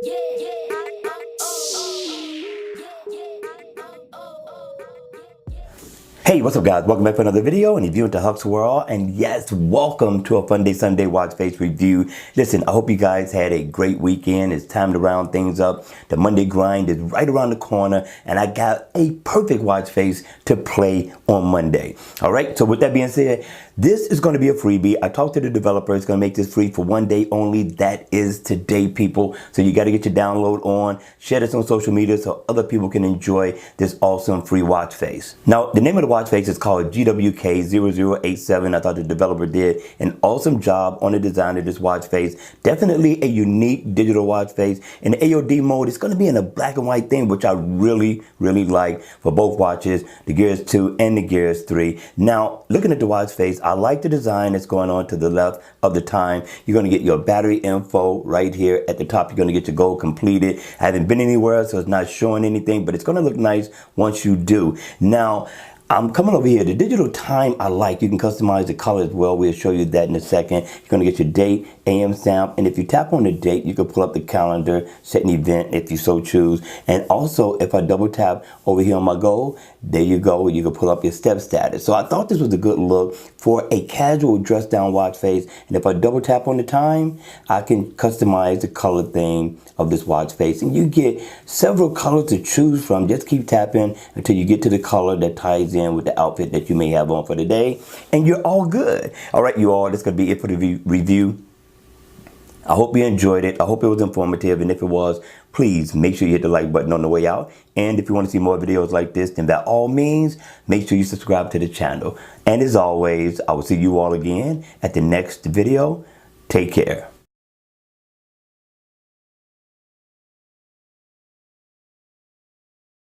Hey, what's up guys? Welcome back for another video and review into Huck's World. And yes, welcome to a Fun Day Sunday watch face review. Listen, I hope you guys had a great weekend. It's time to round things up. The Monday grind is right around the corner and I got a perfect watch face to play on Monday. All right, so with that being said, this is going to be a freebie. I talked to the developer. It's going to make this free for one day only. That is today, people. So you got to get your download on, share this on social media so other people can enjoy this awesome free watch face. Now, the name of the watch face is called GWK0087. I thought the developer did an awesome job on the design of this watch face. Definitely a unique digital watch face. In the AOD mode, it's going to be in a black and white thing, which I really like for both watches, the Gears 2 and the Gears 3. Now, looking at the watch face, I like the design that's going on to the left of the time. You're going to get your battery info right here at the top. You're going to get your goal completed. I haven't been anywhere, so it's not showing anything, but it's going to look nice once you do. Now, I'm coming over here. The digital time I like. You can customize the color as well. We'll show you that in a second. You're going to get your date, AM stamp, and if you tap on the date, you can pull up the calendar, set an event if you so choose. And also, if I double tap over here on my goal, there you go. You can pull up your step status. So I thought this was a good look for a casual dress down watch face. And if I double tap on the time, I can customize the color theme of this watch face. And you get several colors to choose from. Just keep tapping until you get to the color that ties in with the outfit that you may have on for the day, and you're all good. All right, you all, that's gonna be it for the review. I hope you enjoyed it. I hope it was informative, and if it was, please make sure you hit the like button on the way out. And if you want to see more videos like this, then by all means, make sure you subscribe to the channel. And as always, I will see you all again at the next video. Take care.